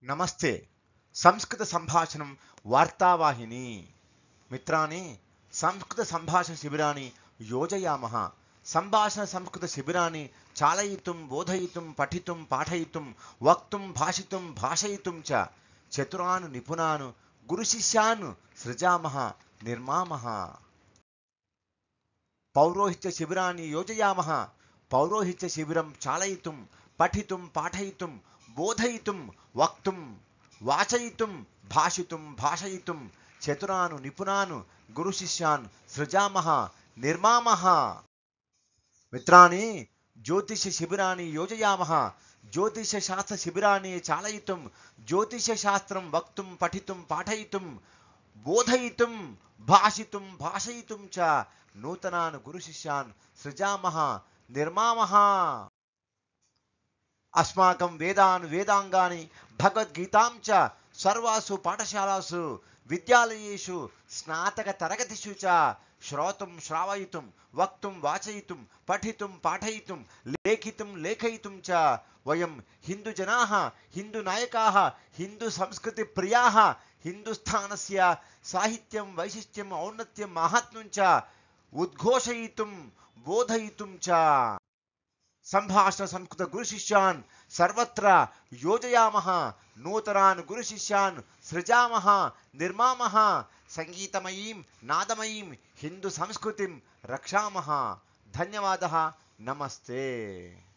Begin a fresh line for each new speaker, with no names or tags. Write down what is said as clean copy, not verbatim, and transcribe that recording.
నమస్తే. సంస్కృత సంభాషణం వార్తావాహిని. మిత్రాని, సంస్కృత సంభాషణ శిబిరాన్ని యోజయామः. సంభాషణ సంస్కృత శిబిరాన్ని చాలయితుం బోధయితుం పఠితుం పాఠయితుం వక్తుం భాషితుం భాషయితుం చ చతురాన్ నిపుణాన్ గురుశిష్యాన్ సృజామः నిర్మామः. పౌరోహిత్య శిబిరాన్ని యోజయామः. పౌరోహిత్య శిబిరం చాలయితుం పఠితుం పాఠయితుం బోధయితుం వక్తుం వాచయితుం భాషితుం భాషయితుం చతురాను నిపుణాను గురు శిష్యాన్ సృజామః నిర్మామః. మిత్రాని, జ్యోతిష శిబిరాన్ని యోజయామः. జ్యోతిష శాస్త్ర శిబిరాన్ని చాలయితుం జ్యోతిష శాస్త్రం వక్తుం పఠితుం పాఠయితుం బోధయితుం భాషితుం భాషయితుం చ నూతనాన్ గురు శిష్యాన్ సృజామः నిర్మామः. अस्माकं वेदान् वेदांगानि भगवद्गीतां च सर्वासु पाठशालासु विद्यालयेषु स्नातकतरगतिषु च श्रोतुं श्रावयितुं वक्तुं वाचयितुं पठितुं पाठयितुं लेखितुं लेखयितुं च वयं हिन्दुजनाः, हिन्दुनायकाः, हिन्दुसंस्कृतिप्रियाः हिन्दुस्थानस्य साहित्यं वैशिष्ट्यम् औन्नत्यं माहात्म्यं च उद्घोषयितुं बोधयितुं च संभाषण संस्कृत गुरु शिष्यान् सर्वत्र योजयामः. नूतनान् गुरु शिष्यान् सृजामः निर्मामः. संगीतमयीं नादमयीं हिंदू संस्कृतिं रक्षामः. धन्यवादः. नमस्ते.